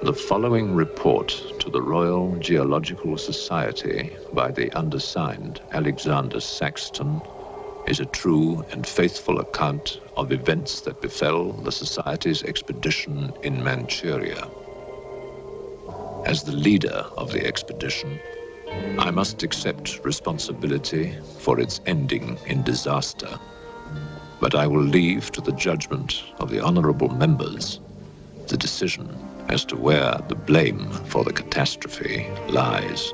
The following report to the Royal Geological Society by the undersigned Alexander Saxton is a true and faithful account of events that befell the Society's expedition in Manchuria. As the leader of the expedition, I must accept responsibility for its ending in disaster, but I will leave to the judgment of the honorable members the decision as to where the blame for the catastrophe lies.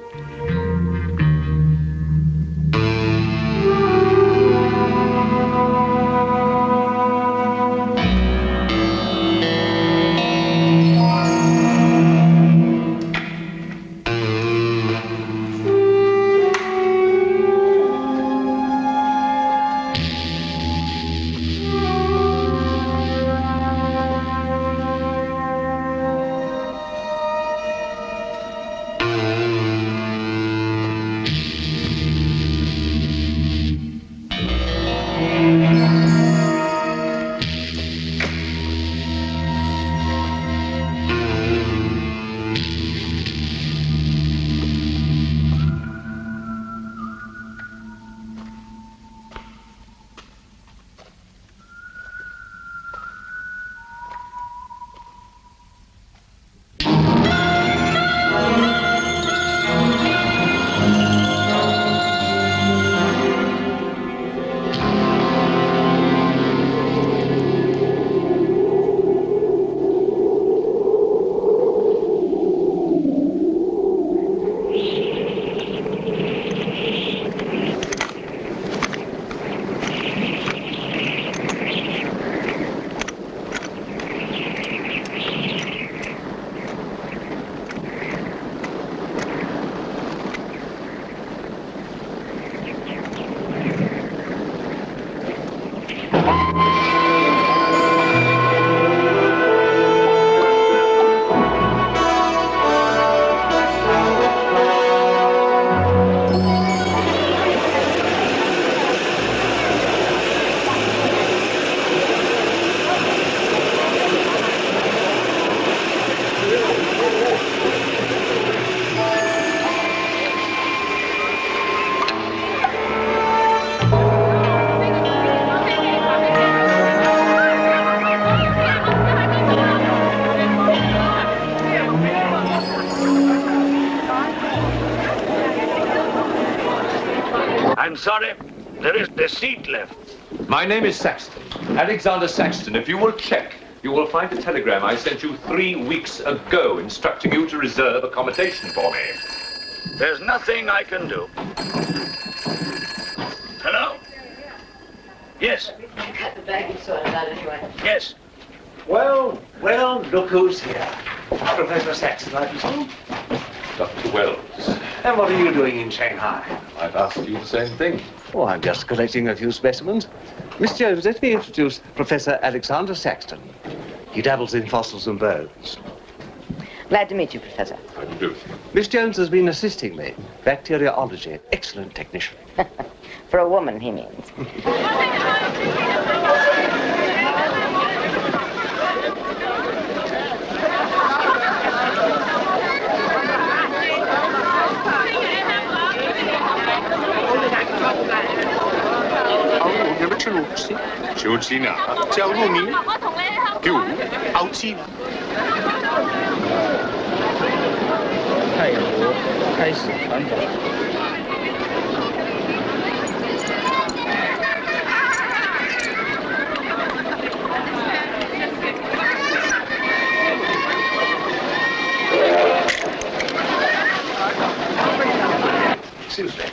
I'm sorry, there is the seat left. My name is Saxton, Alexander Saxton. If you will check, you will find a telegram I sent you 3 weeks ago instructing you to reserve accommodation for me. There's nothing I can do. Hello? Yes. Cut the bag and sort it out anyway. Yes. Well, look who's here. Professor Saxton, I presume. Dr. Wells. And what are you doing in Shanghai? I've asked you the same thing. Oh, I'm just collecting a few specimens. Miss Jones, let me introduce Professor Alexander Saxton. He dabbles in fossils and bones. Glad to meet you, Professor. How do you do? Miss Jones has been assisting me. Bacteriology. Excellent technician. For a woman, he means. Excuse me.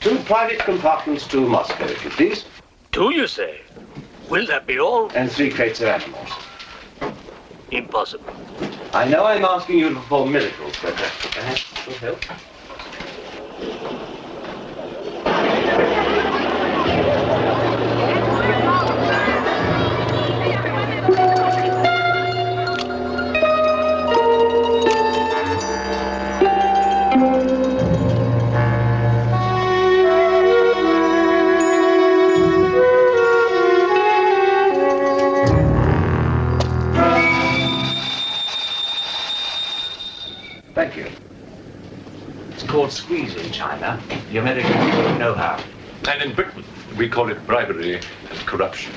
2 private compartments to Moscow, if you please. 2, you say? Will that be all? And 3 crates of animals. Impossible. I know I'm asking you to perform miracles, but perhaps it will help. Thank you. It's called squeeze in China. The American people know how. And in Britain, we call it bribery and corruption.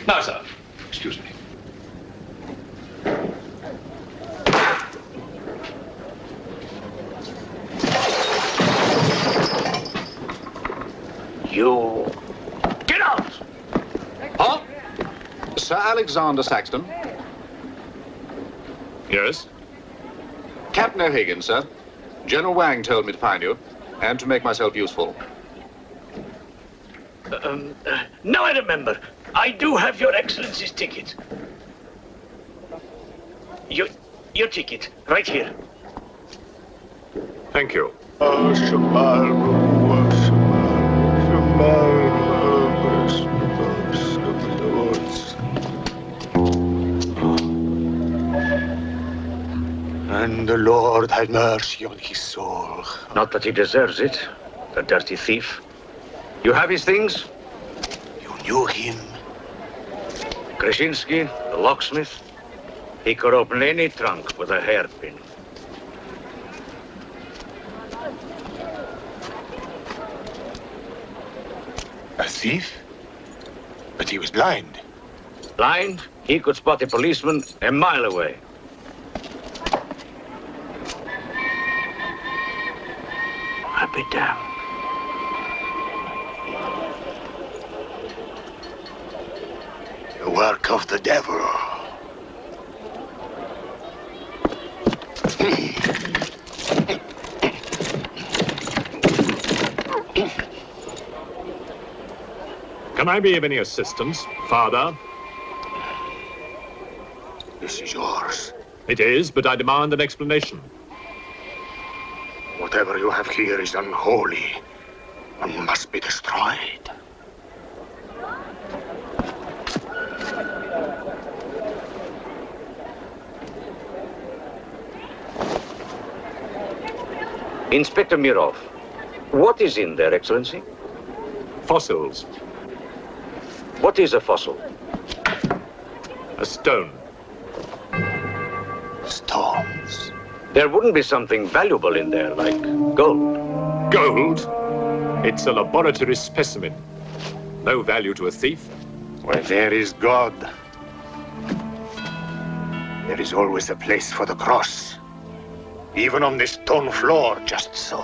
Now, sir, excuse me. You... Get out! Huh? Sir Alexander Saxton? Yes? Captain O'Hagan, sir. General Wang told me to find you, and to make myself useful. Now I remember. I do have your Excellency's ticket. Your ticket, right here. Thank you. And the Lord had mercy on his soul. Not that he deserves it, the dirty thief. You have his things? You knew him? Krasinski, the locksmith. He could open any trunk with a hairpin. A thief? But he was blind. Blind, he could spot a policeman a mile away. I'll be damned. The work of the devil. Can I be of any assistance, Father? This is yours. It is, but I demand an explanation. Whatever you have here is unholy and must be destroyed. Inspector Mirov, what is in there, Excellency? Fossils. What is a fossil? A stone. Stones. There wouldn't be something valuable in there, like gold. Gold? It's a laboratory specimen. No value to a thief. Where there is God, there is always a place for the cross. Even on this stone floor, just so.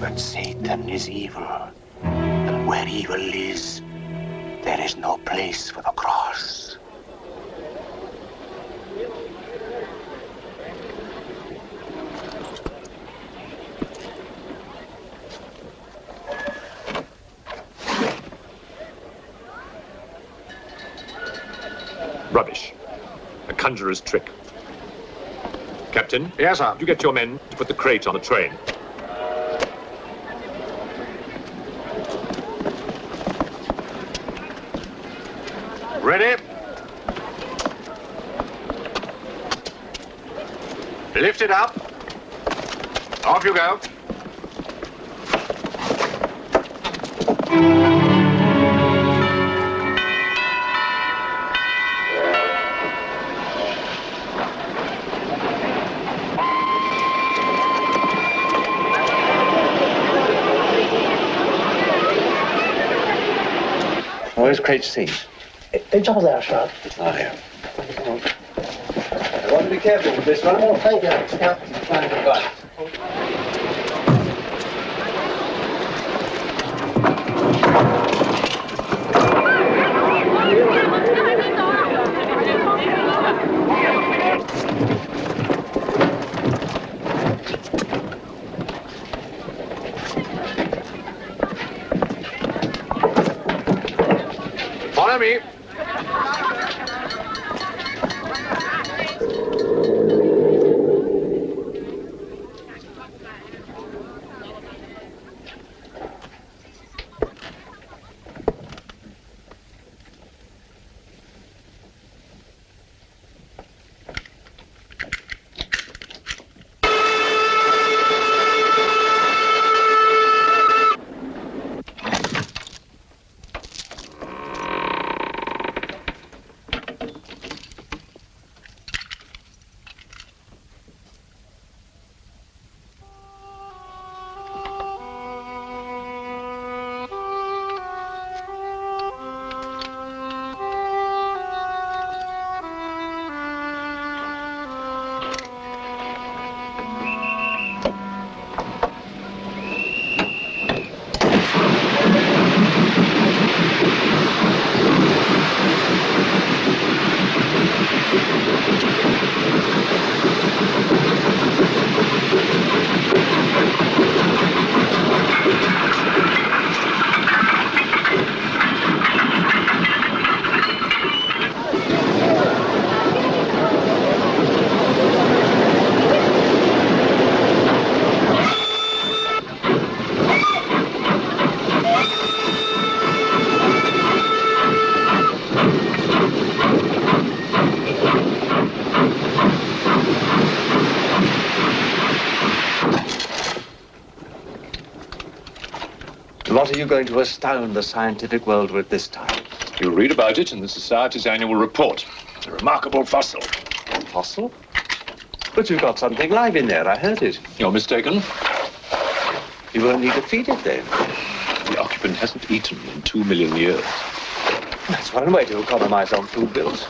But Satan is evil, and where evil is, there is no place for the cross. Rubbish. A conjurer's trick. Captain? Yes, sir. You get your men to put the crate on a train. Ready? Lift it up. Off you go. Where's crate C? trouble there, sir. Oh, here. I want to be careful with this one. Oh, thank you. Yeah. Fine, goodbye. Follow me. are you going to astound the scientific world with this time? You'll read about it in the Society's annual report. It's a remarkable fossil. Fossil? But you've got something live in there, I heard it. You're mistaken. You won't need to feed it then. The occupant hasn't eaten in 2 million years. That's one way to economize on food bills.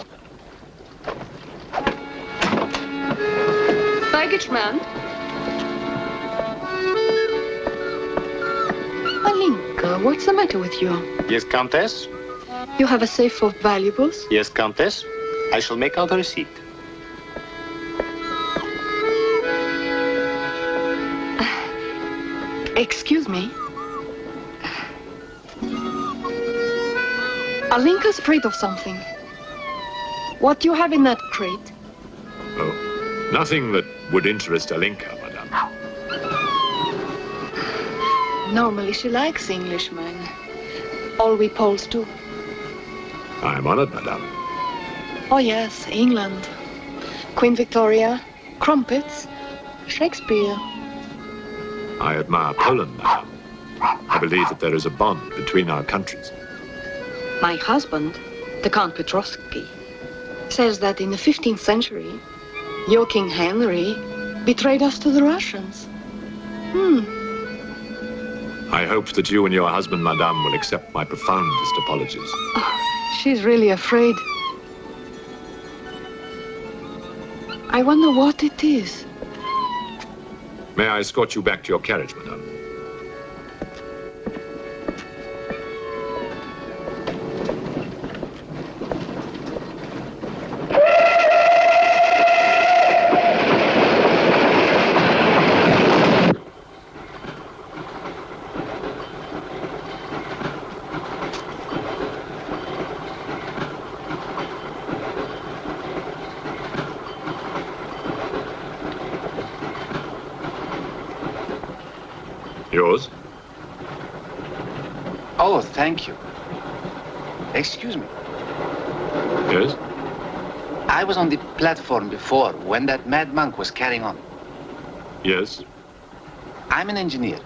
Baggage man. Alinka, what's the matter with you? Yes, Countess? You have a safe full of valuables? Yes, Countess. I shall make out a receipt. Excuse me. Alinka's afraid of something. What do you have in that crate? Oh, nothing that would interest Alinka, madame. Normally she likes Englishmen. All we Poles do. I am honored, madame. Oh yes, England. Queen Victoria, crumpets, Shakespeare. I admire Poland, madame. I believe that there is a bond between our countries. My husband, the Count Petrovsky, says that in the 15th century, your King Henry betrayed us to the Russians. I hope that you and your husband, madame, will accept my profoundest apologies. Oh, she's really afraid. I wonder what it is. May I escort you back to your carriage, madame? Yours? Oh, thank you. Excuse me. Yes? I was on the platform before when that mad monk was carrying on. Yes? I'm an engineer,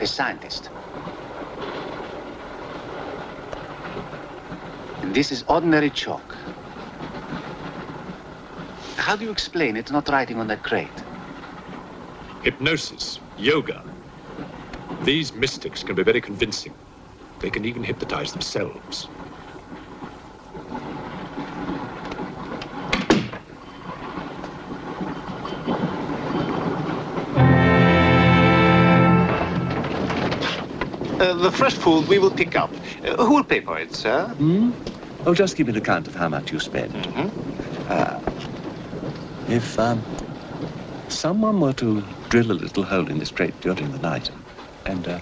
a scientist. And this is ordinary chalk. How do you explain it's not writing on that crate? Hypnosis, yoga. These mystics can be very convincing. They can even hypnotize themselves. The fresh food we will pick up. Who will pay for it, sir? Oh, just give me an account of how much you spend. If someone were to drill a little hole in this crate during the night and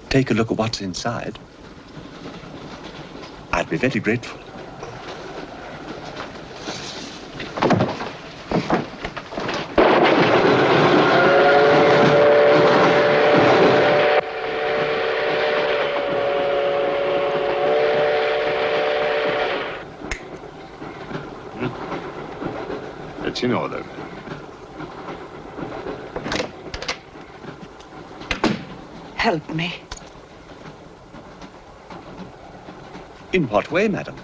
take a look at what's inside, I'd be very grateful. It's in order. Help me. In what way, madam?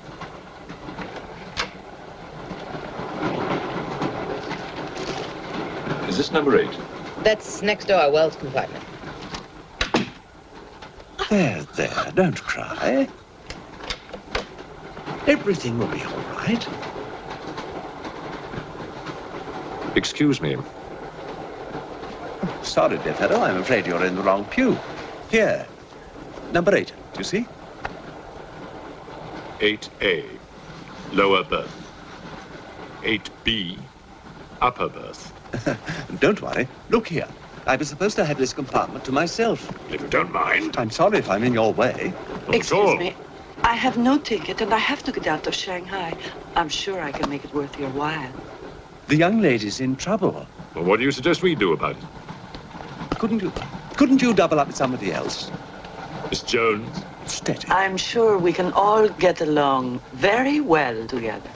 Is this number 8? That's next door, Wells compartment. There, don't cry. Everything will be all right. Excuse me. Sorry, dear fellow, I'm afraid you're in the wrong pew. Here, number 8, do you see? 8A, lower berth. 8B, upper berth. Don't worry. Look here. I was supposed to have this compartment to myself. If you don't mind. I'm sorry if I'm in your way. Excuse me. I have no ticket and I have to get out of Shanghai. I'm sure I can make it worth your while. The young lady's in trouble. Well, what do you suggest we do about it? Couldn't you double up with somebody else? Miss Jones? Steady. I'm sure we can all get along very well together.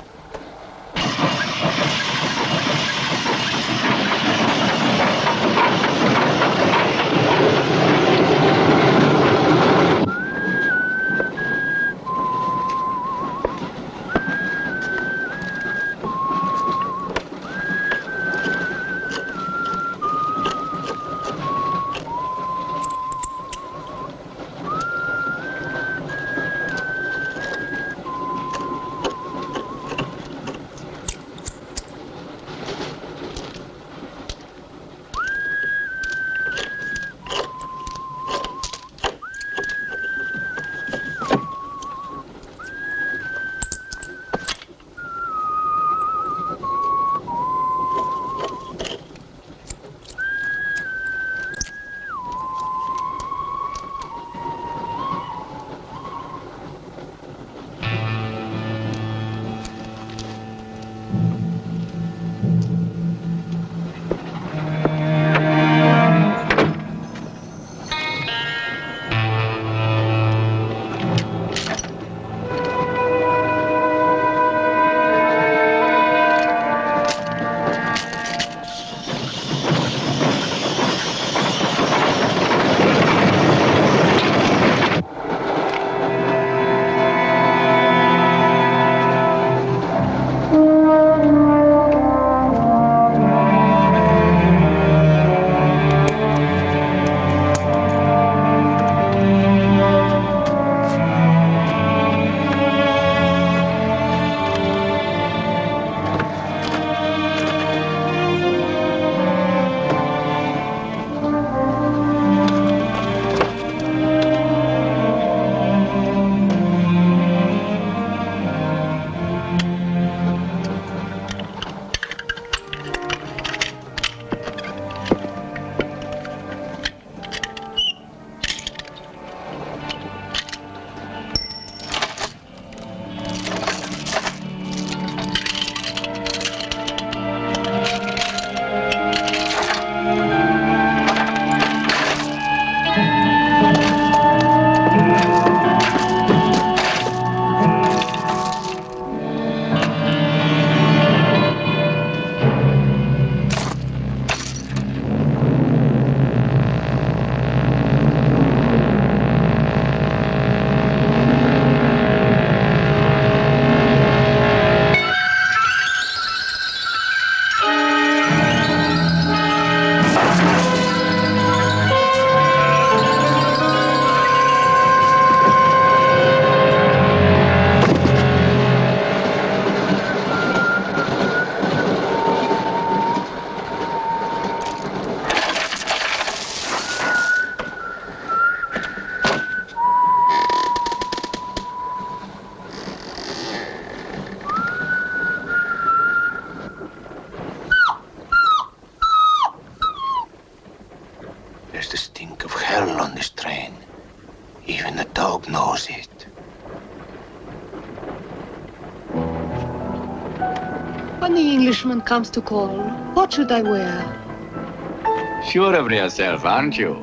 when the Englishman comes to call, what should I wear? Sure of yourself, aren't you?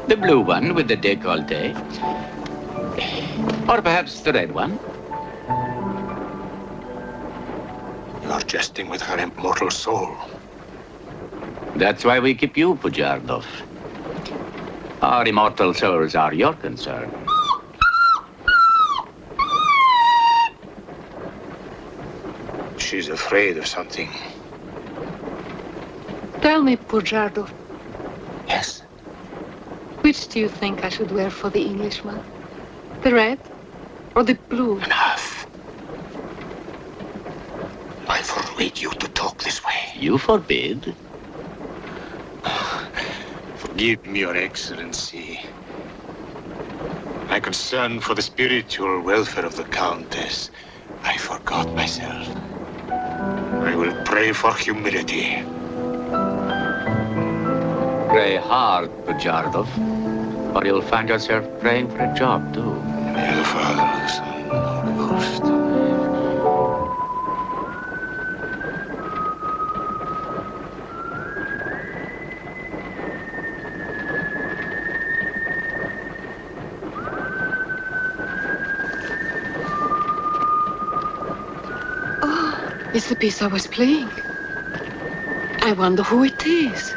The blue one with the décolleté. Or perhaps the red one. You're jesting with her immortal soul. That's why we keep you, Pujardov. Our immortal souls are your concern. She's afraid of something. Tell me, Pujardov, Yes. which do you think I should wear for the Englishman? The red or the blue? Enough. I forbid you to talk this way. You forbid? Forgive me, Your Excellency. My concern for the spiritual welfare of the Countess, I forgot myself. I will pray for humility. Pray hard, Pujardov, or you'll find yourself praying for a job, too. May the Father, the Son, and the Holy Ghost. It's the piece I was playing. I wonder who it is.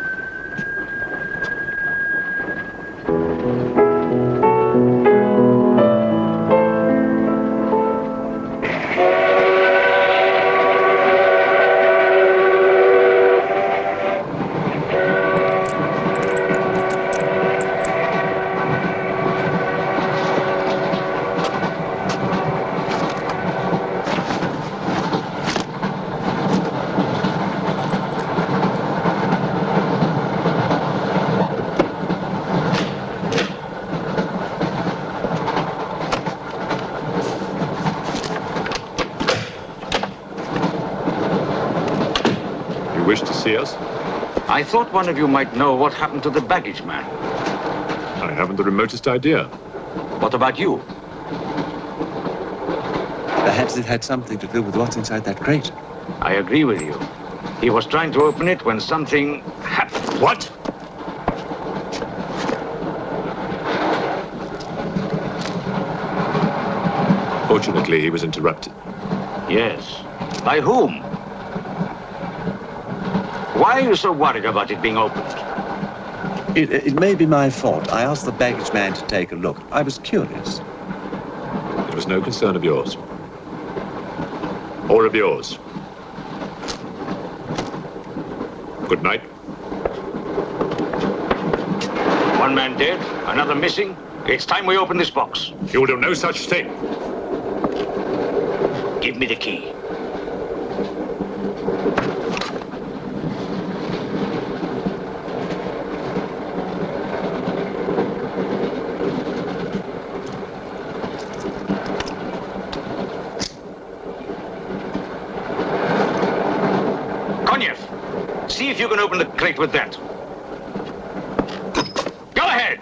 Wish to see us? I thought one of you might know what happened to the baggage man. I haven't the remotest idea. What about you? Perhaps it had something to do with what's inside that crate. I agree with you. He was trying to open it when something happened. What? Fortunately, he was interrupted. Yes. By whom? Why are you so worried about it being opened? It may be my fault. I asked the baggage man to take a look. I was curious. It was no concern of yours. Or of yours. Good night. One man dead, another missing. It's time we open this box. You will do no such thing. Give me the key. See if you can open the crate with that. Go ahead!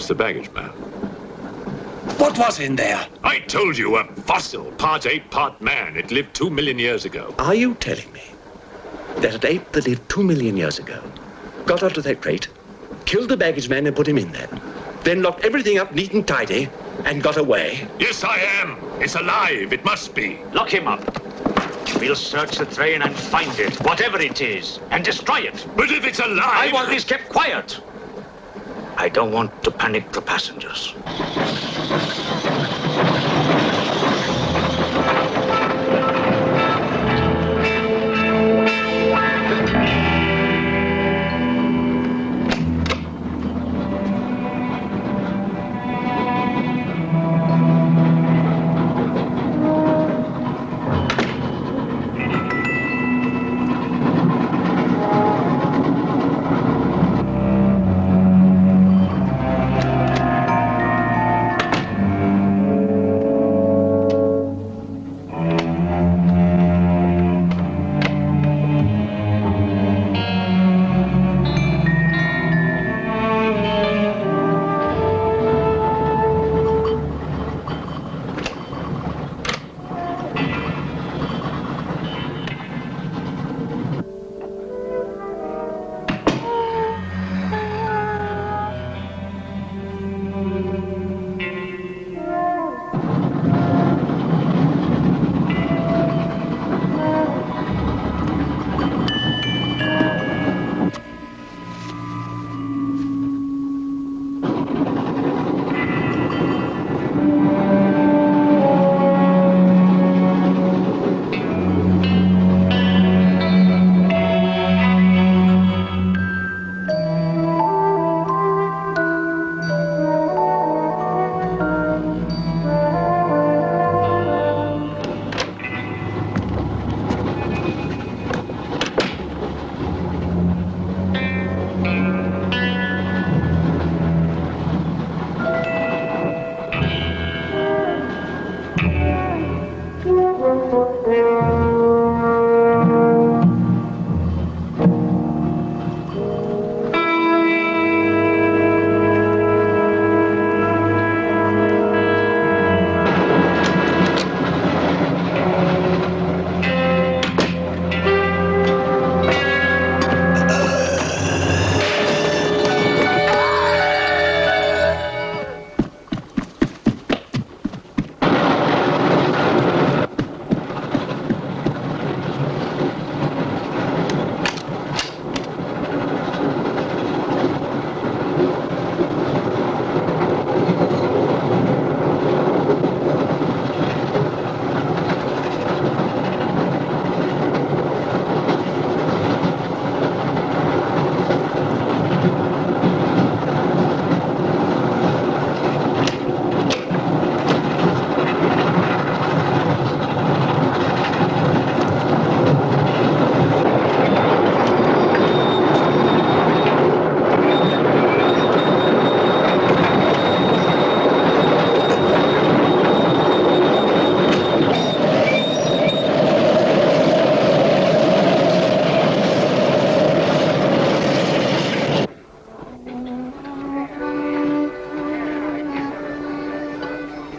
The baggage man. What was in there? I told you, a fossil, part ape, part man. It lived 2 million years ago. Are you telling me that an ape that lived 2 million years ago got out of that crate, killed the baggage man and put him in there, then locked everything up neat and tidy and got away? Yes, I am. It's alive. It must be. Lock him up. We'll search the train and find it, whatever it is, and destroy it. But if it's alive... I want this kept quiet. I don't want to panic the passengers.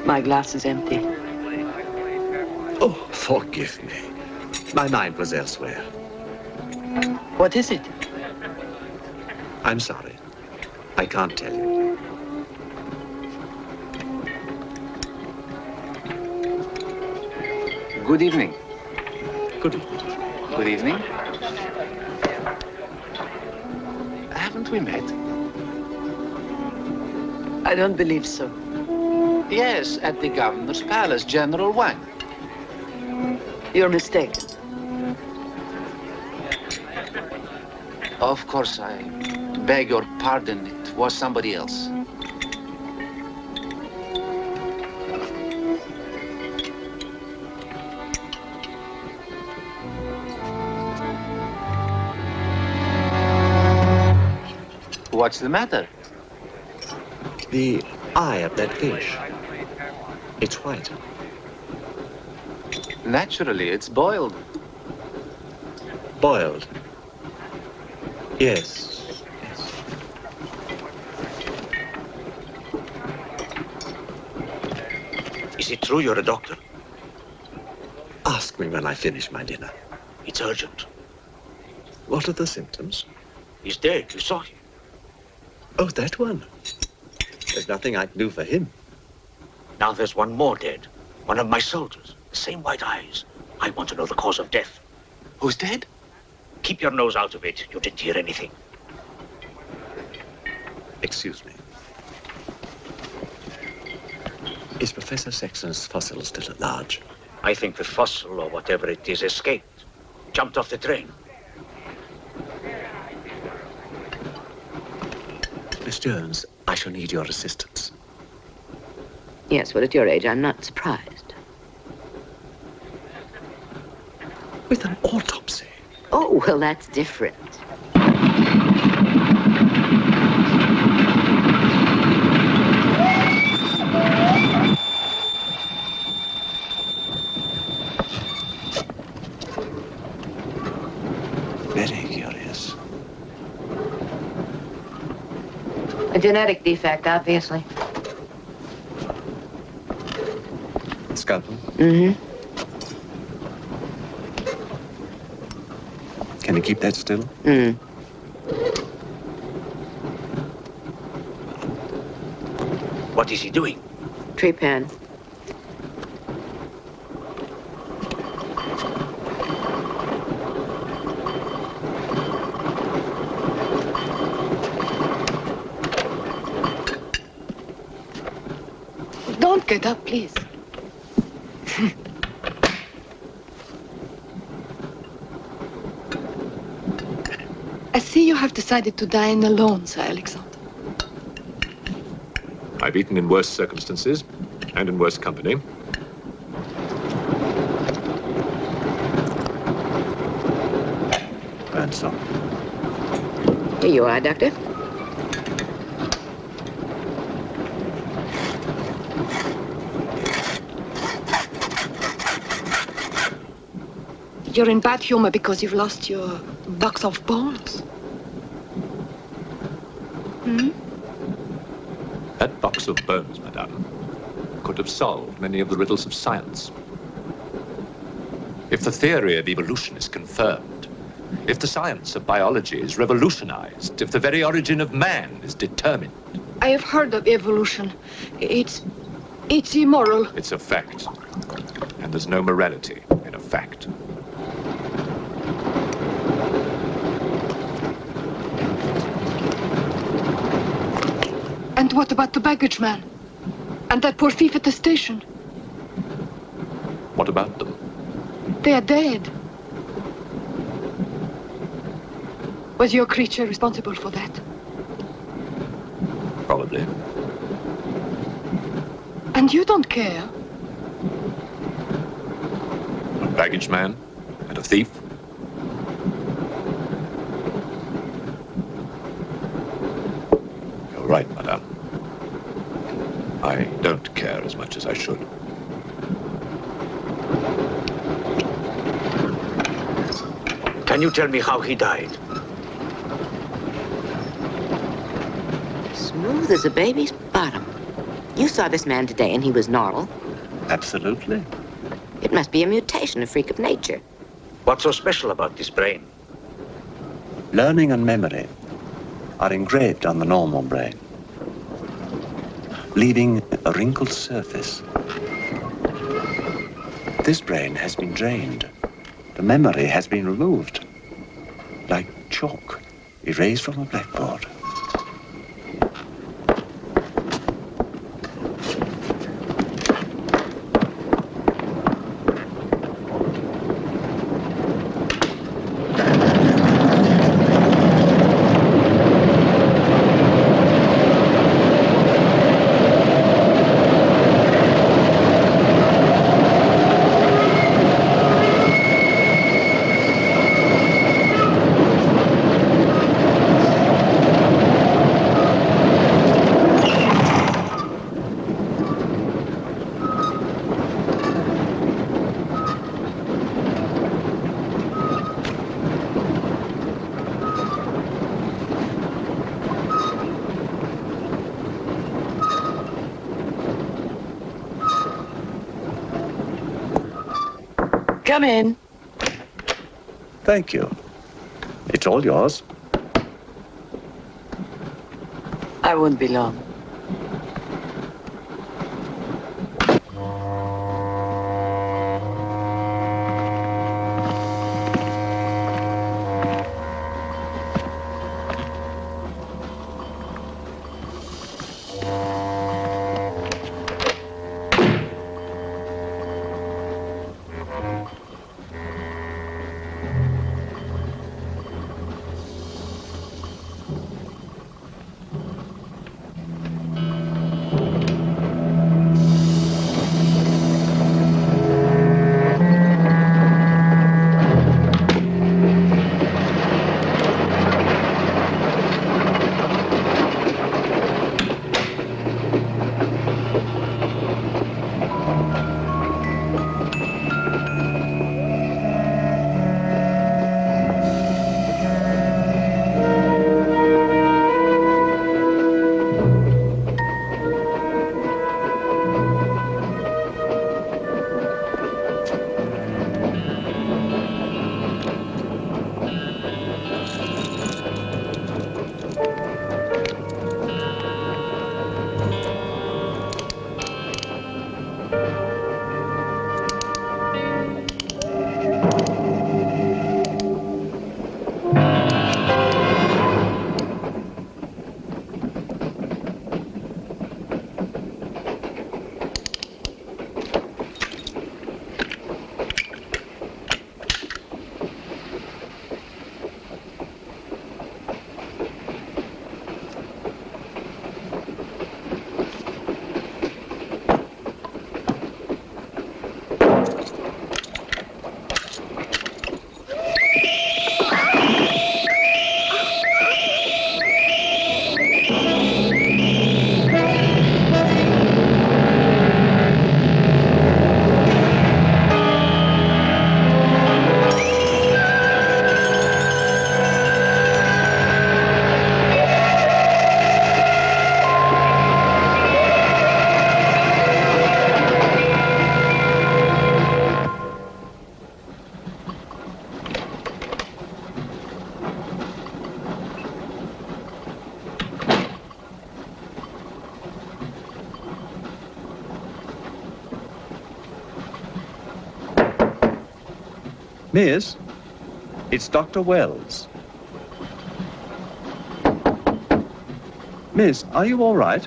My glass is empty. Oh, forgive me. My mind was elsewhere. What is it? I'm sorry. I can't tell you. Good evening. Good evening. Good evening. Haven't we met? I don't believe so. Yes, at the governor's palace, General Wang. You're mistaken. Of course, I beg your pardon. It was somebody else. What's the matter? The eye of that fish. It's white. Naturally, it's boiled. Boiled. Yes. Yes. Is it true you're a doctor? Ask me when I finish my dinner. It's urgent. What are the symptoms? He's dead. You saw him. Oh, that one. There's nothing I can do for him. Now there's one more dead. One of my soldiers. The same white eyes. I want to know the cause of death. Who's dead? Keep your nose out of it. You didn't hear anything. Excuse me. Is Professor Sexton's fossil still at large? I think the fossil, or whatever it is, escaped. Jumped off the train. Miss Jones, I shall need your assistance. Yes, well, at your age, I'm not surprised. With an autopsy? Oh, well, that's different. Very curious. A genetic defect, obviously. Scalpel? Mm-hmm. Can you keep that still? Mm. What is he doing? Tree pan. Don't get up, please. I see you have decided to dine alone, Sir Alexander. I've eaten in worse circumstances and in worse company. And so. Here you are, Doctor. You're in bad humor because you've lost your box of bones. Hmm? That box of bones, madame, could have solved many of the riddles of science. If the theory of evolution is confirmed, if the science of biology is revolutionized, if the very origin of man is determined. I have heard of evolution. It's immoral. It's a fact. And there's no morality in a fact. And what about the baggage man? And that poor thief at the station? What about them? They are dead. Was your creature responsible for that? Probably. And you don't care? A baggage man and a thief? You're right, madame. I don't care as much as I should. Can you tell me how he died? Smooth as a baby's bottom. You saw this man today and he was normal. Absolutely. It must be a mutation, a freak of nature. What's so special about this brain? Learning and memory are engraved on the normal brain, leaving a wrinkled surface. This brain has been drained. The memory has been removed, like chalk erased from a blackboard. Come in. Thank you. It's all yours. I won't be long. Miss, it's Dr. Wells. Miss, are you all right?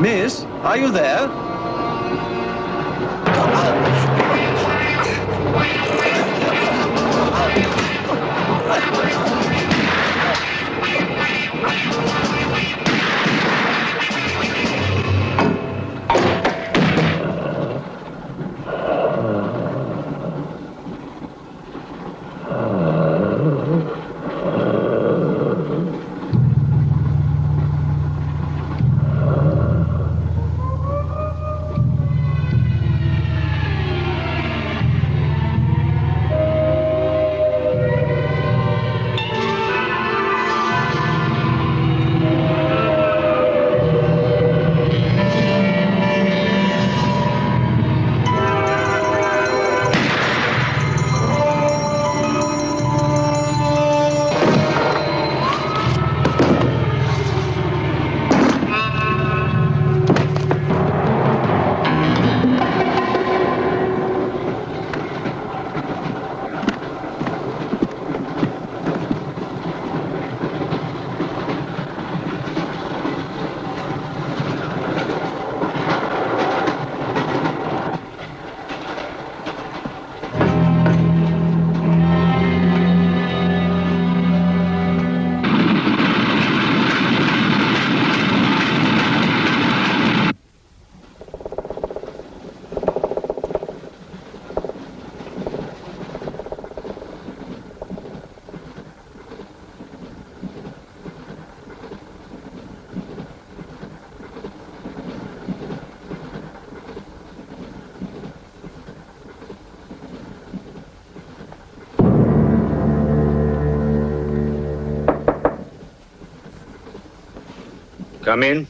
Miss, are you there? Come in.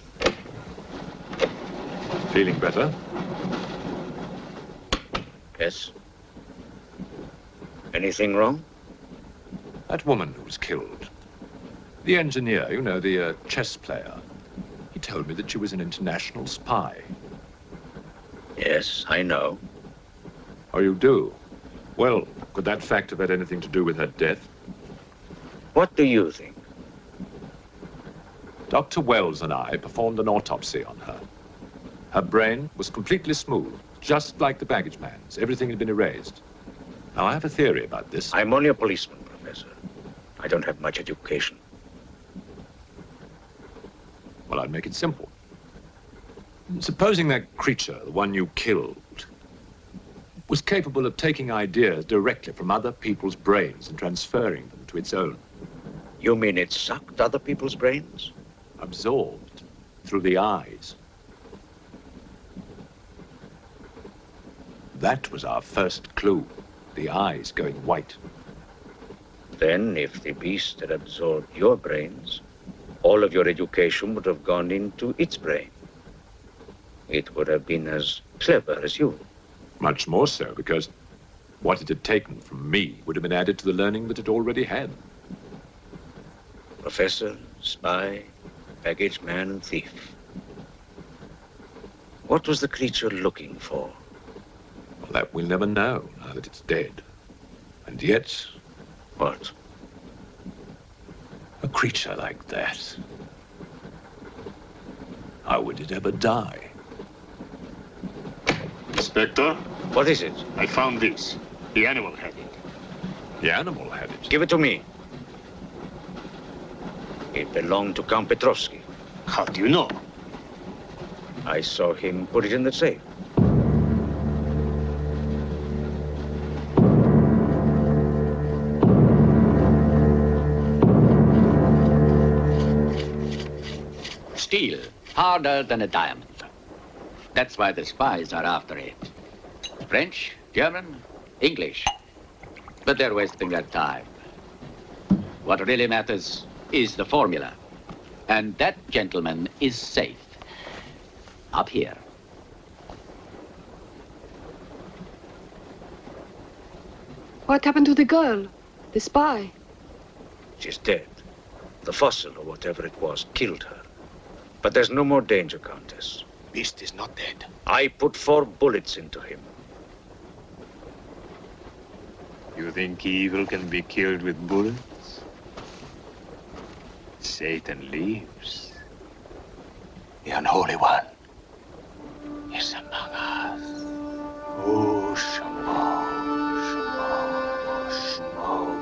Feeling better? Yes. Anything wrong? That woman who was killed. The engineer, you know, the chess player. He told me that she was an international spy. Yes, I know. Oh, you do? Well, could that fact have had anything to do with her death? What do you think? Dr. Wells and I performed an autopsy on her. Her brain was completely smooth, just like the baggage man's. Everything had been erased. Now, I have a theory about this. I'm only a policeman, Professor. I don't have much education. Well, I'll make it simple. Supposing that creature, the one you killed, was capable of taking ideas directly from other people's brains and transferring them to its own. You mean it sucked other people's brains? Absorbed through the eyes. That was our first clue, the eyes going white. Then, if the beast had absorbed your brains, all of your education would have gone into its brain. It would have been as clever as you. Much more so, because what it had taken from me would have been added to the learning that it already had. Professor, spy, baggage man, and thief. What was the creature looking for? Well, that we'll never know, now that it's dead. And yet... What? A creature like that. How would it ever die? Inspector? What is it? I found this. The animal had it. The animal had it? Give it to me. It belonged to Count Petrovsky. How do you know? I saw him put it in the safe. Steel, harder than a diamond. That's why the spies are after it. French, German, English. But they're wasting their time. What really matters is the formula. And that gentleman is safe. Up here. What happened to the girl? The spy? She's dead. The fossil, or whatever it was, killed her. But there's no more danger, Countess. Beast is not dead. I put 4 bullets into him. You think evil can be killed with bullets? Satan lives. The Unholy One is among us. Oh, Shamo, Shamo, Shamo,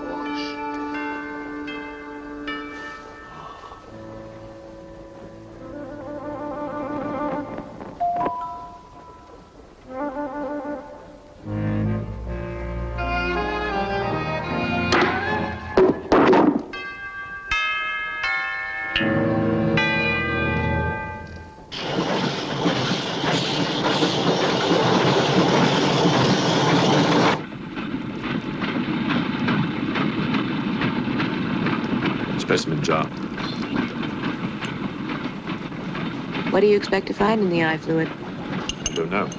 Specimen jar. What do you expect to find in the eye fluid? I don't know.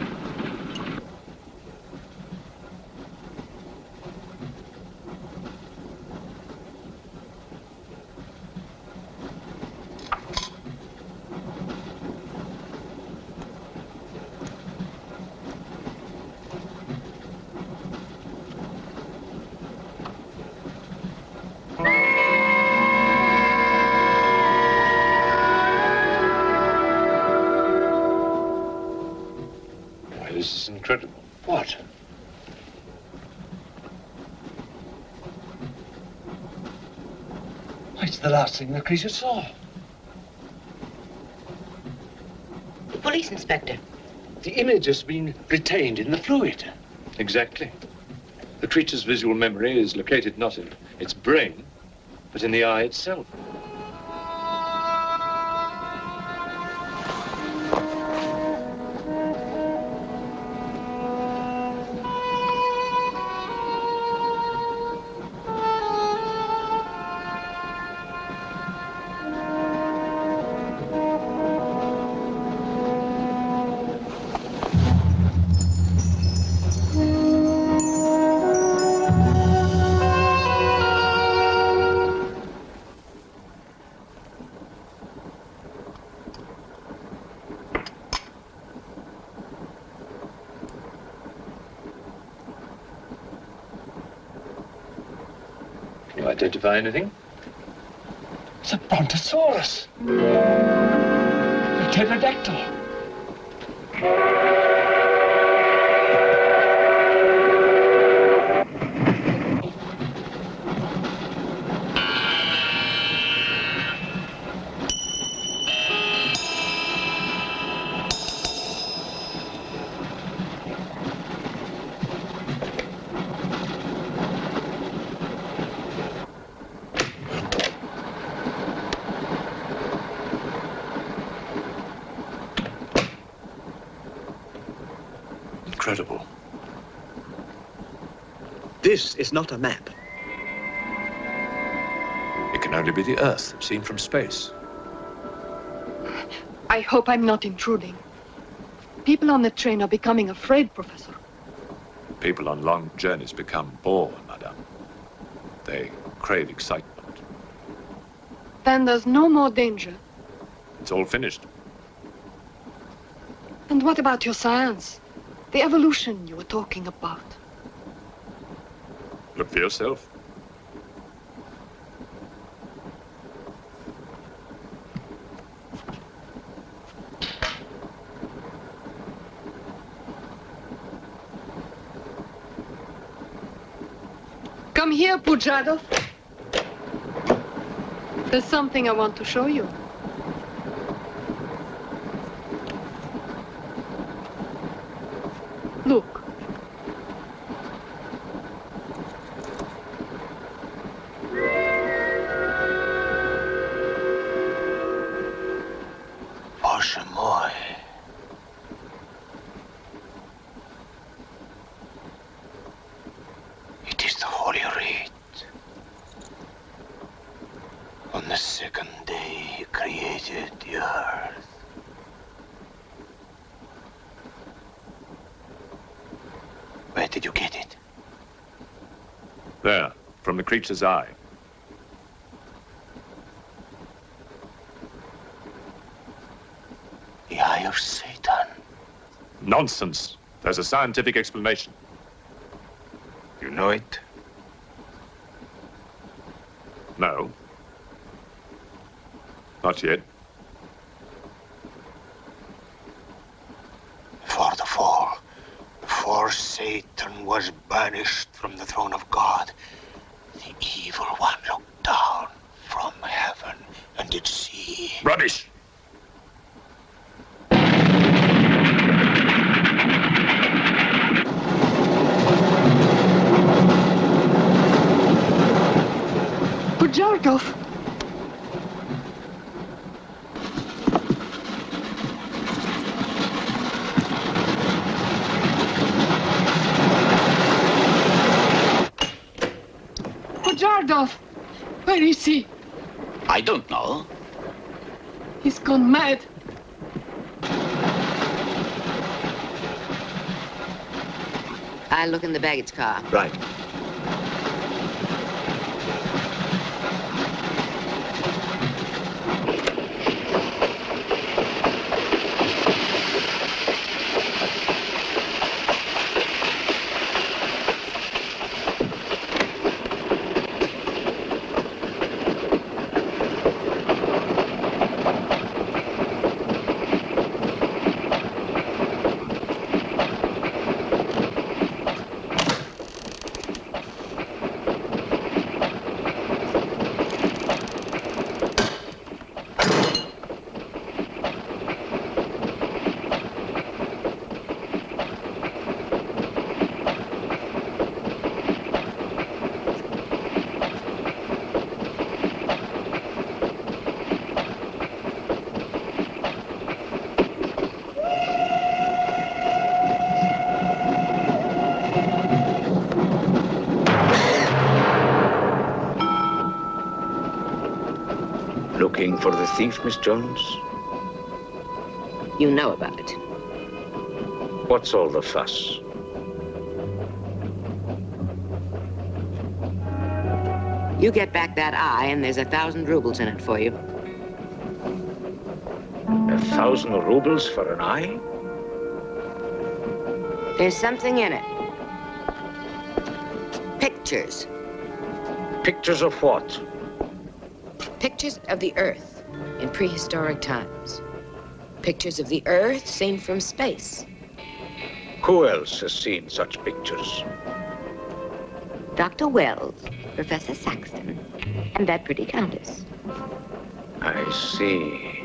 This is incredible. What? It's the last thing the creature saw. The police inspector. The image has been retained in the fluid. Exactly. The creature's visual memory is located not in its brain, but in the eye itself. You identify anything? It's a brontosaurus. A pterodactyl. Incredible. This is not a map. It can only be the Earth, seen from space. I hope I'm not intruding. People on the train are becoming afraid, Professor. People on long journeys become bored, madame. They crave excitement. Then there's no more danger. It's all finished. And what about your science? The evolution you were talking about. Look for yourself. Come here, Pujadov. There's something I want to show you. Look. Боже мой. It is the Holy Rite. On the second day he created the earth. Where did you get it? There, from the creature's eye. The eye of Satan. Nonsense. There's a scientific explanation. You know it? No. Not yet. Before the fall, before Satan was banished from the throne of God, the evil one looked down from heaven and did see... Rubbish! Pujardov! Pujardov! Where is he? I don't know. He's gone mad. I'll look in the baggage car. Right. Looking for the thief, Miss Jones? You know about it. What's all the fuss? You get back that eye and there's 1,000 rubles in it for you. 1,000 rubles for an eye? There's something in it. Pictures. Pictures of what? Pictures of the Earth in prehistoric times. Pictures of the Earth seen from space. Who else has seen such pictures? Dr. Wells, Professor Saxton, and that pretty countess. I see.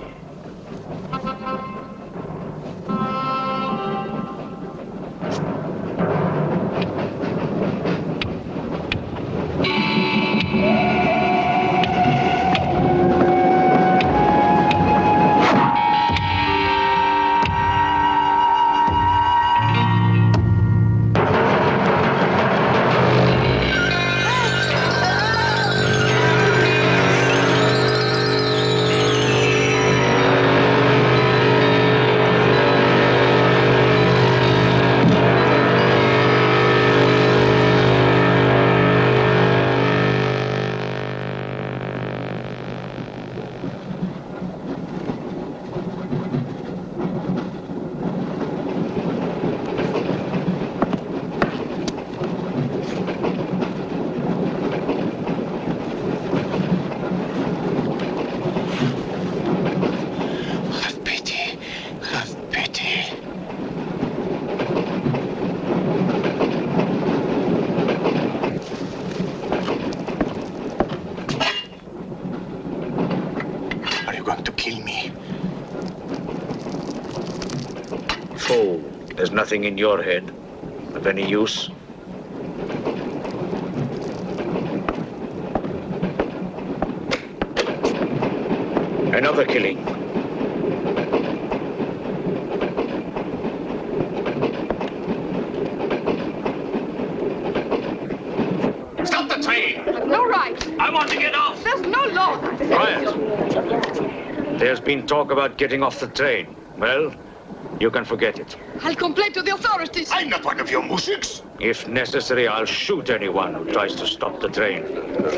There's nothing in your head of any use. Another killing. Stop the train! No right. I want to get off. There's no law. Quiet. There's been talk about getting off the train. Well, you can forget it. I'll complain to the authorities. I'm not one of your musics. If necessary, I'll shoot anyone who tries to stop the train.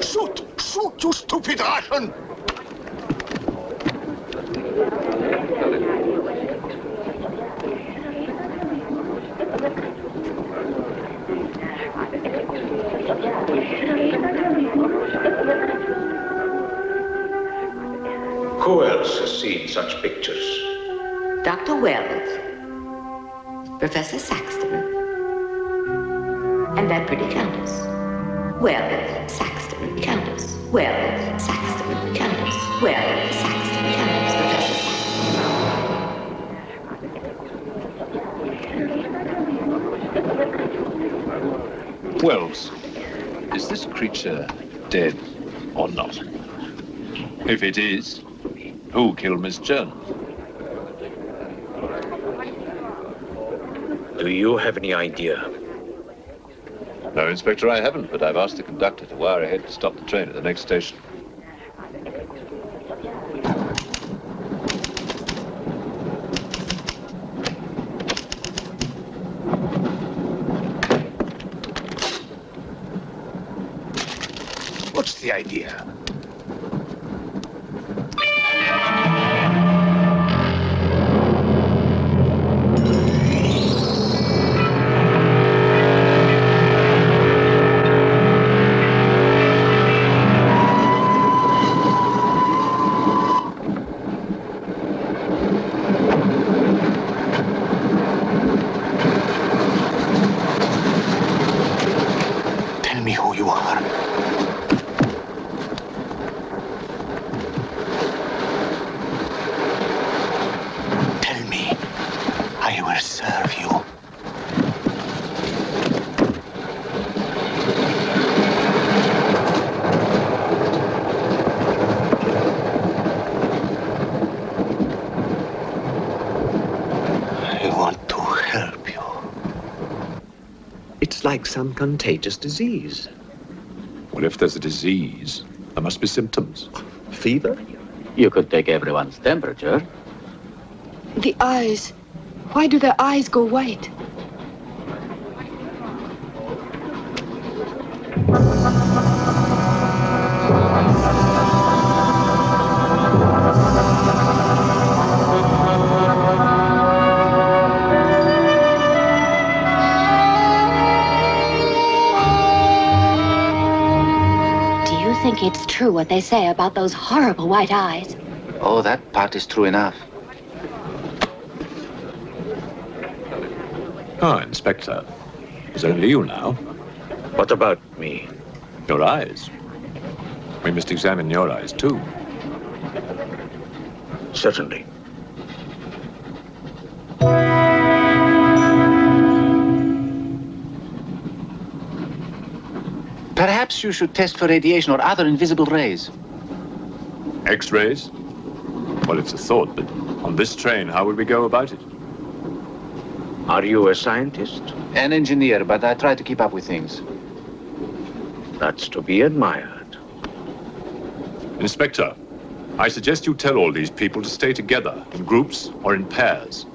Shoot! Shoot, you stupid Russian! Who else has seen such pictures? Dr. Wells, Professor Saxton, and that pretty countess. Wells, Saxton, countess. Wells, Saxton, countess. Wells, Saxton, countess. Professor Saxton. Wells, is this creature dead or not? If it is, who killed Miss Jones? Do you have any idea? No, Inspector, I haven't, but I've asked the conductor to wire ahead to stop the train at the next station. What's the idea? Like some contagious disease. Well, if there's a disease, there must be symptoms. Fever? You could take everyone's temperature. The eyes. Why do their eyes go white? think it's true what they say about those horrible white eyes. Oh, that part is true enough. Ah, Inspector. It's only you now. What about me? Your eyes. We must examine your eyes, too. Certainly. Perhaps you should test for radiation or other invisible rays. X-rays? Well, it's a thought, but on this train, how would we go about it? Are you a scientist? An engineer, but I try to keep up with things. That's to be admired. Inspector, I suggest you tell all these people to stay together, in groups or in pairs,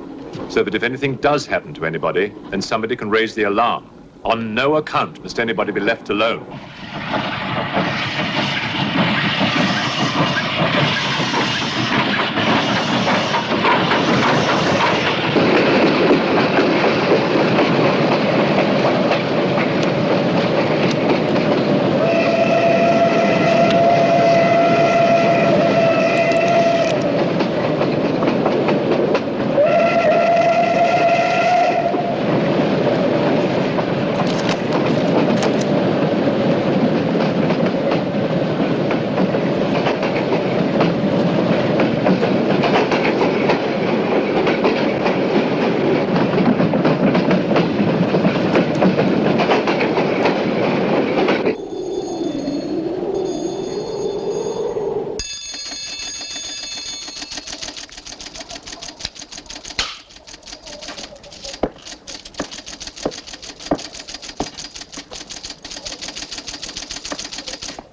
so that if anything does happen to anybody, then somebody can raise the alarm. On no account must anybody be left alone.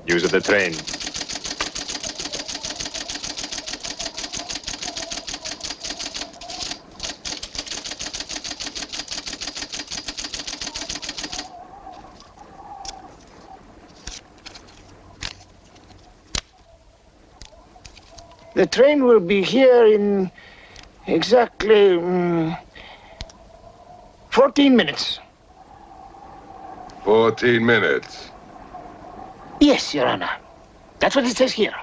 Use of the train. The train will be here in exactly 14 minutes. 14 minutes. Yes, Your Honor. That's what it says here.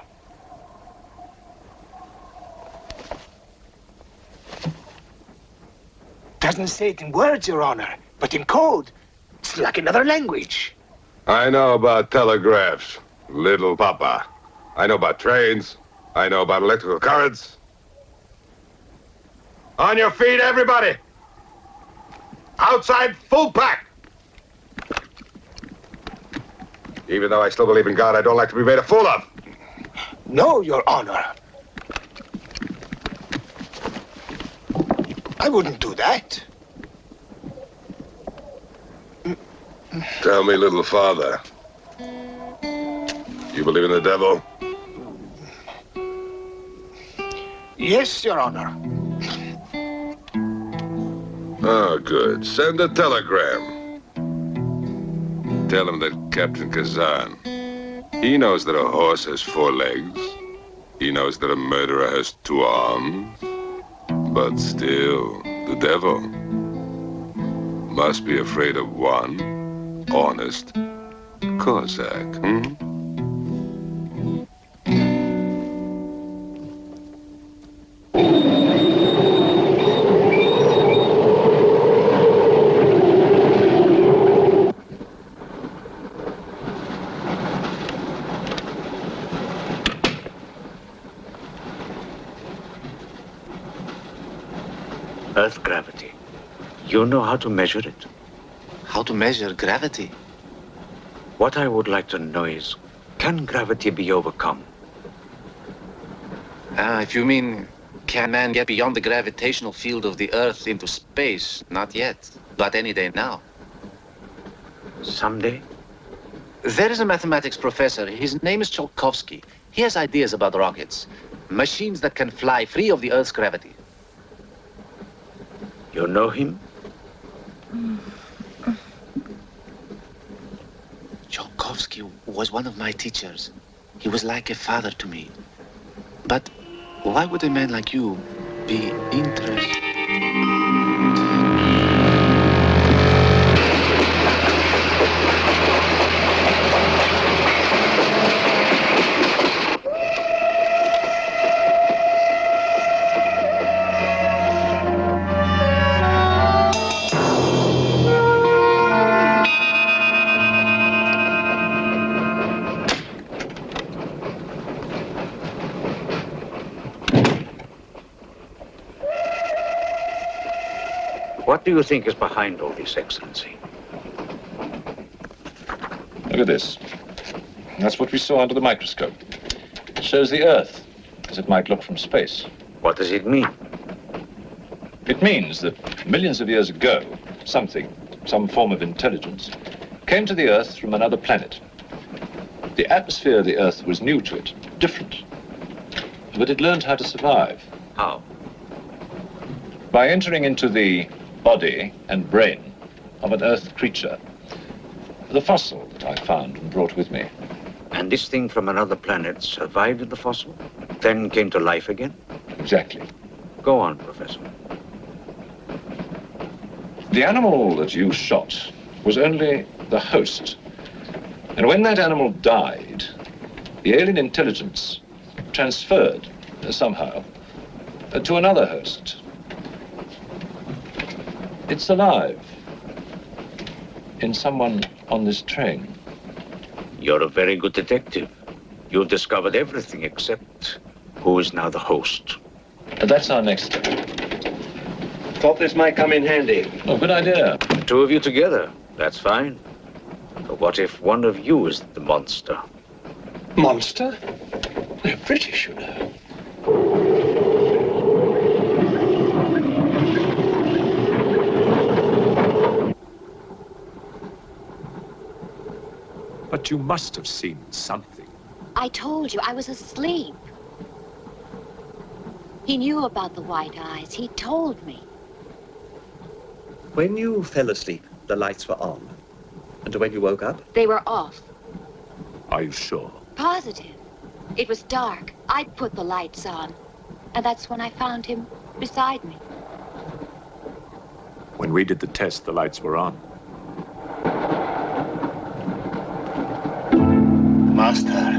Doesn't say it in words, Your Honor, but in code. It's like another language. I know about telegraphs, little papa. I know about trains. I know about electrical currents. On your feet, everybody! Outside, full pack! Even though I still believe in God, I don't like to be made a fool of. No, Your Honor. I wouldn't do that. Tell me, little father. You believe in the devil? Yes, Your Honor. Oh, good. Send a telegram. Tell him that Captain Kazan, he knows that a horse has 4 legs. He knows that a murderer has 2 arms. But still, the devil must be afraid of one honest Cossack, Earth gravity. You know how to measure it? How to measure gravity? What I would like to know is, can gravity be overcome? If you mean, can man get beyond the gravitational field of the Earth into space? Not yet, but any day now. Someday? There is a mathematics professor. His name is Tsiolkovsky. He has ideas about rockets. Machines that can fly free of the Earth's gravity. You know him? Tsiolkovsky was one of my teachers. He was like a father to me. But why would a man like you be interested? What do you think is behind all this, Excellency? Look at this. That's what we saw under the microscope. It shows the Earth, as it might look from space. What does it mean? It means that millions of years ago, something, some form of intelligence, came to the Earth from another planet. The atmosphere of the Earth was new to it, different. But it learned how to survive. How? By entering into the body and brain of an Earth creature. The fossil that I found and brought with me. And this thing from another planet survived in the fossil, then came to life again? Exactly. Go on, Professor. The animal that you shot was only the host. And when that animal died, the alien intelligence transferred somehow to another host. It's alive in someone on this train. You're a very good detective. You've discovered everything except who is now the host. That's our next step. Thought this might come in handy. Oh, good idea. The two of you together, that's fine. But what if one of you is the monster? Monster? They're British, you know. But you must have seen something. I told you, I was asleep. He knew about the white eyes. He told me. When you fell asleep, the lights were on. And when you woke up? They were off. Are you sure? Positive. It was dark. I put the lights on. And that's when I found him beside me. When we did the test, the lights were on. Master.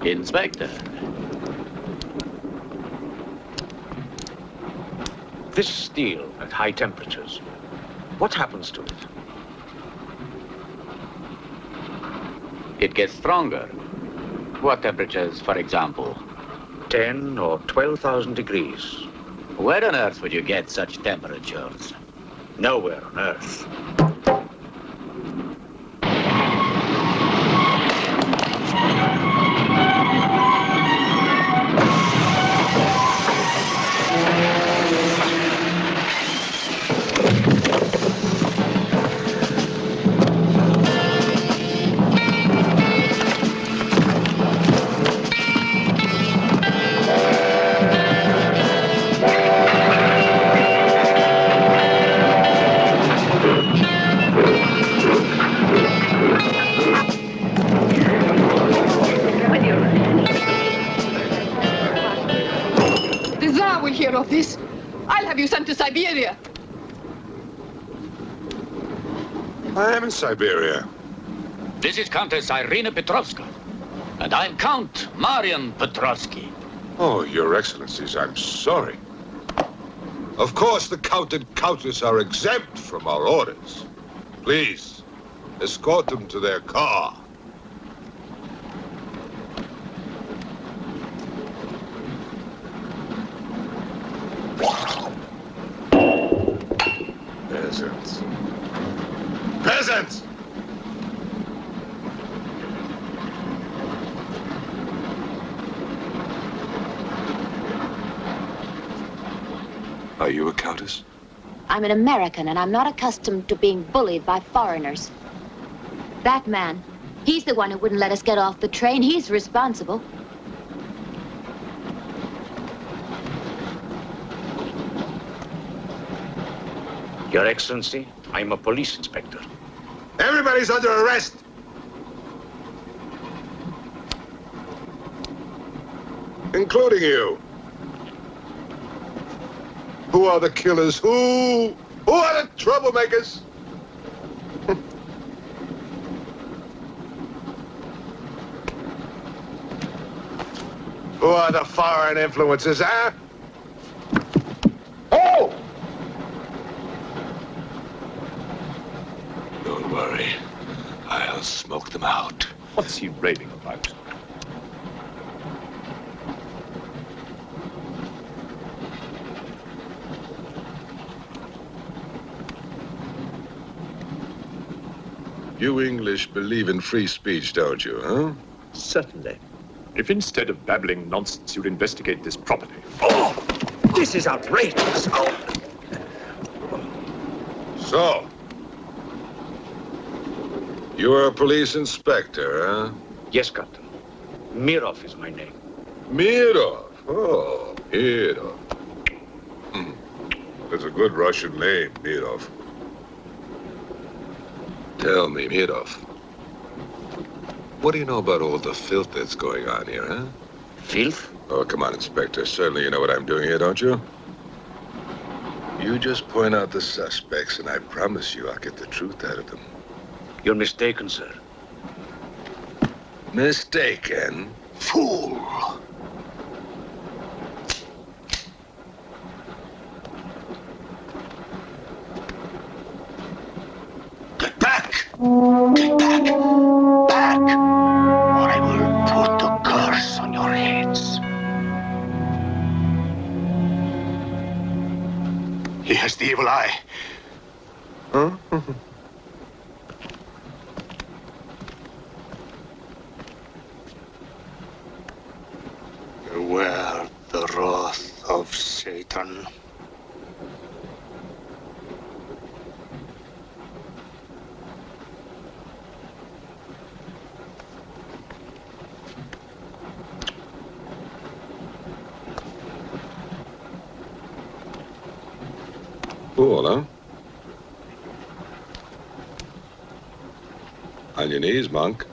Inspector. This steel at high temperatures, what happens to it? It gets stronger. What temperatures, for example? 10 or 12,000 degrees. Where on earth would you get such temperatures? Nowhere on earth. Of this, I'll have you sent to Siberia. I am in Siberia. This is Countess Irina Petrovska, and I'm Count Marian Petrovsky. Oh, Your Excellencies, I'm sorry. Of course, the Count and Countess are exempt from our orders. Please, escort them to their car. Peasants. Peasants! Are you a countess? I'm an American, and I'm not accustomed to being bullied by foreigners. That man, he's the one who wouldn't let us get off the train. He's responsible. Your Excellency, I'm a police inspector. Everybody's under arrest! Including you. Who are the killers? Who are the troublemakers? Who are the foreign influences, huh? Oh! Don't worry. I'll smoke them out. What's he raving about? You English believe in free speech, don't you, huh? Certainly. If instead of babbling nonsense, you'd investigate this properly. Oh! This is outrageous. Oh! So, you are a police inspector, huh? Yes, Captain. Mirov is my name. Mirov? Oh, Mirov. That's a good Russian name, Mirov. Tell me, Mirov, what do you know about all the filth that's going on here, huh? Filth? Oh, come on, Inspector. Certainly you know what I'm doing here, don't you? You just point out the suspects, and I promise you I'll get the truth out of them. You're mistaken, sir. Mistaken? Fool! Get back! Get back! Back! Or I will put a curse on your heads. He has the evil eye. Huh? Beware the wrath of Satan. Cool, huh? On your knees, monk.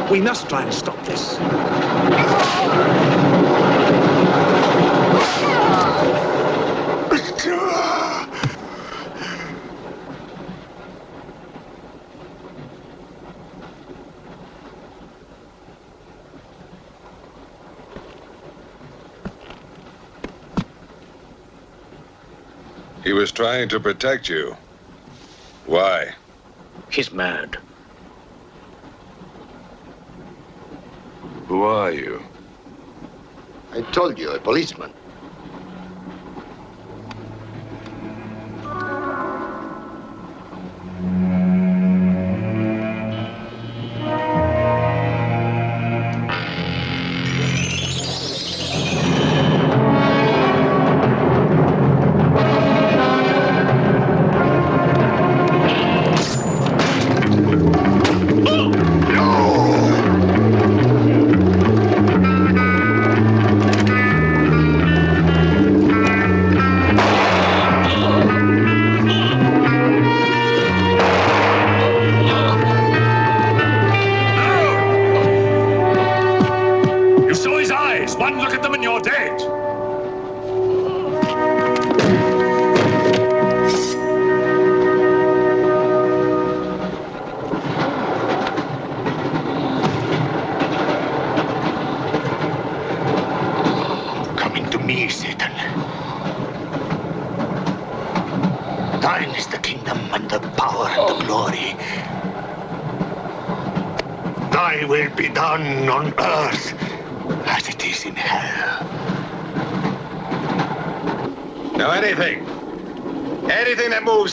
We must try and stop this. He was trying to protect you. Why? He's mad. Who are you? I told you, a policeman.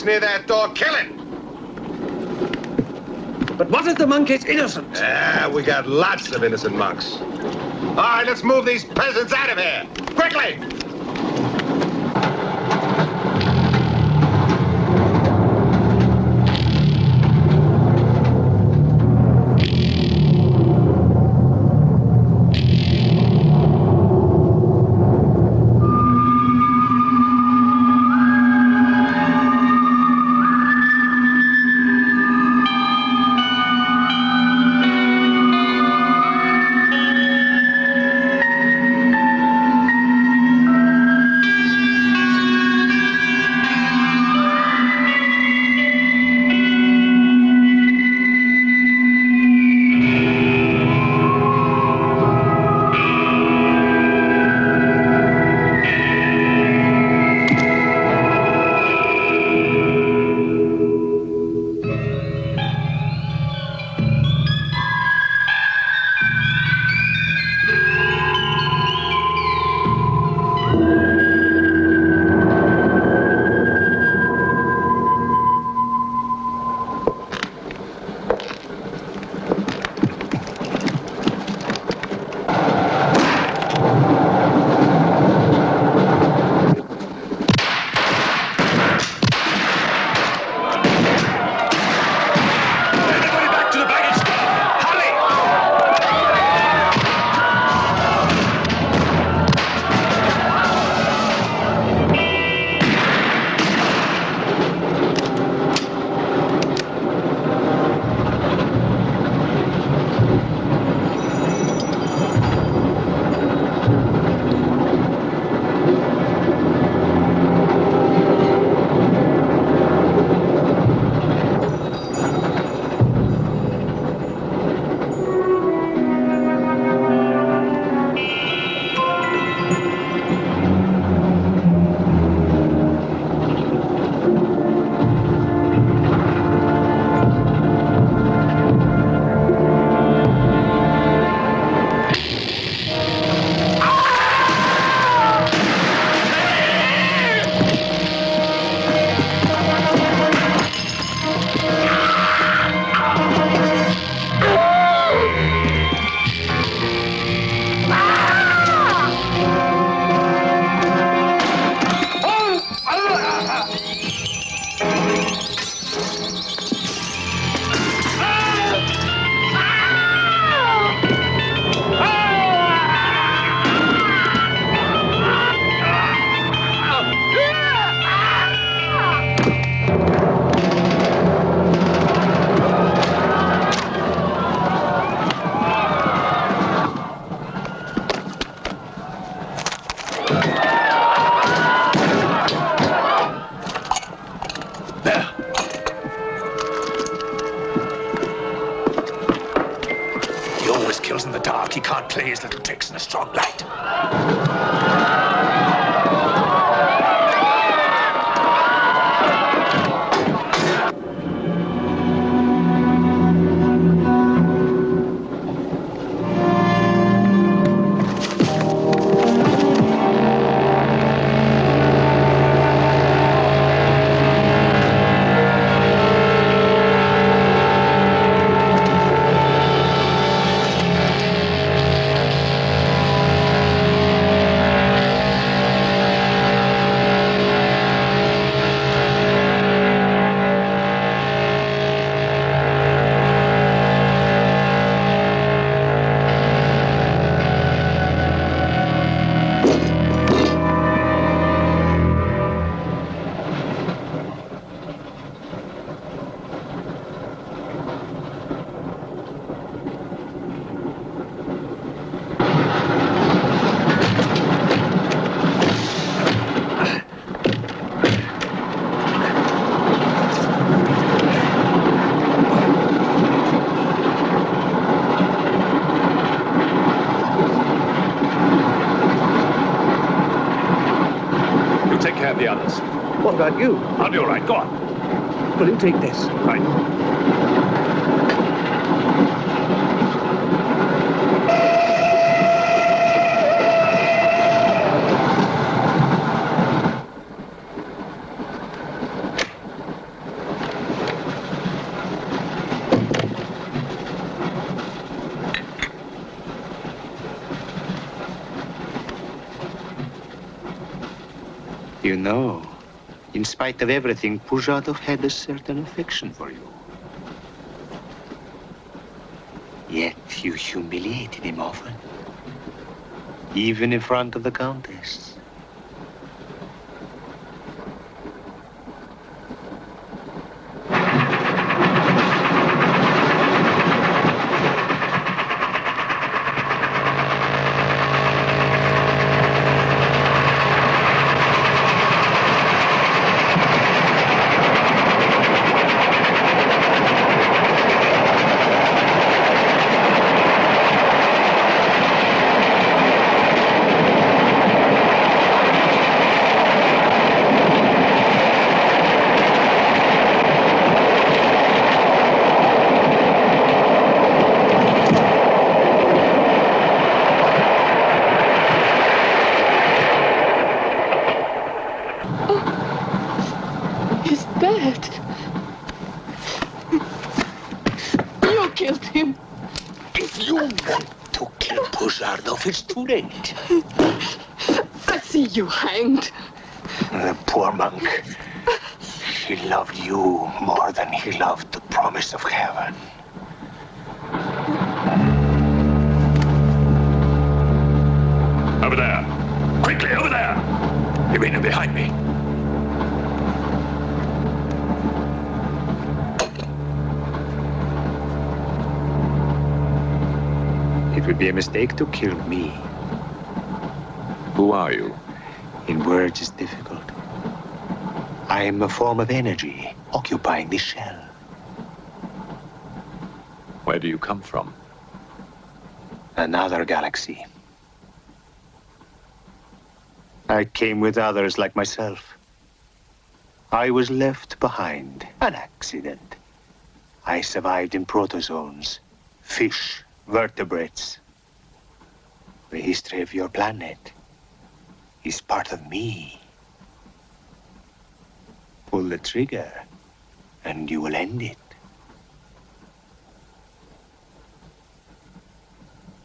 Near that door, kill it! But what if the monk is innocent? Ah, we got lots of innocent monks. All right, let's move these peasants out of here! Quickly! always kills in the dark. He can't play his little tricks in a strong light. The others. What about you? I'll be all right. Go on. Will you take this? Right. You know, in spite of everything, Pujatov had a certain affection for you. Yet you humiliated him often, even in front of the Countess. It's too late. I see you hanged. The poor monk. He loved you more than he loved the promise of heaven. Over there. Quickly, over there. Irina, behind me. It would be a mistake to kill me. Who are you? In words, it's difficult. I am a form of energy occupying this shell. Where do you come from? Another galaxy. I came with others like myself. I was left behind. An accident. I survived in protozoans, fish, vertebrates. The history of your planet is part of me. Pull the trigger, and you will end it.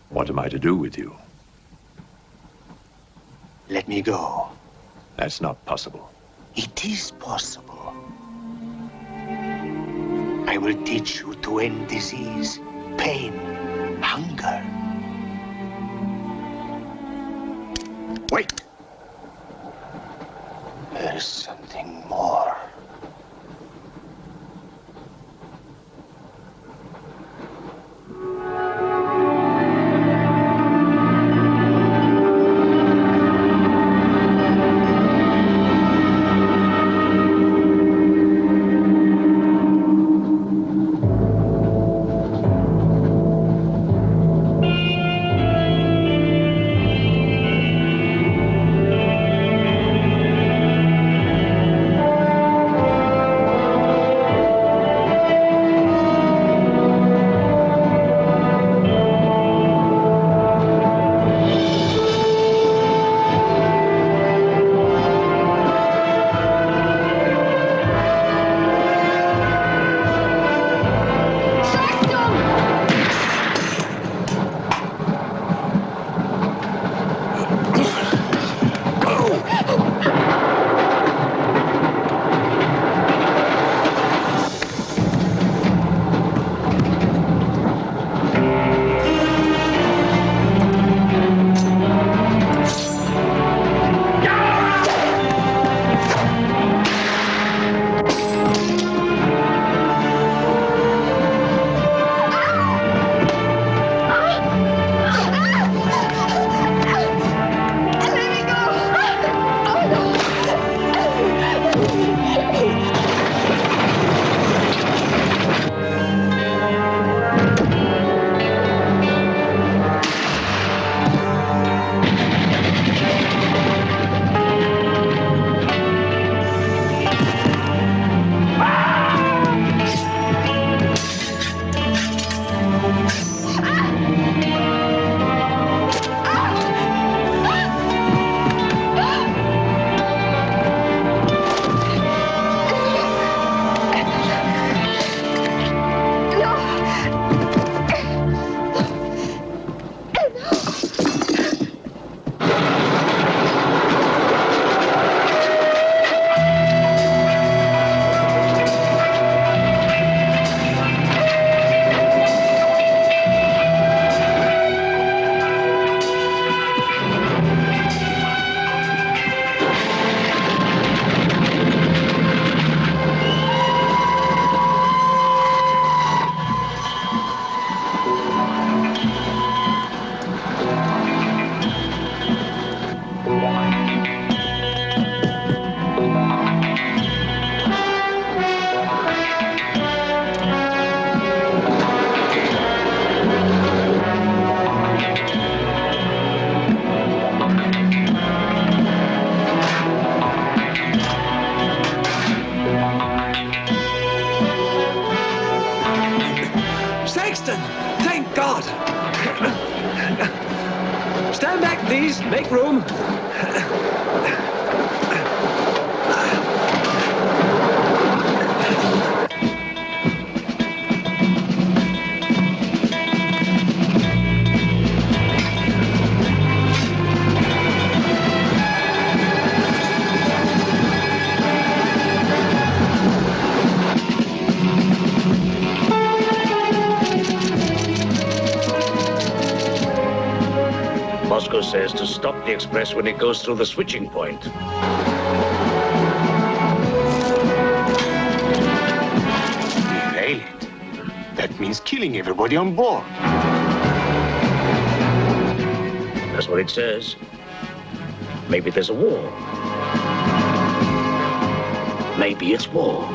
What am I to do with you? Let me go. That's not possible. It is possible. I will teach you to end disease, pain, hunger. Wait! There is something more. Saxton! Thank God! Stand back, please. Make room. Moscow says to stop the Express when it goes through the switching point. Derail it. That means killing everybody on board. That's what it says. Maybe there's a war. Maybe it's war.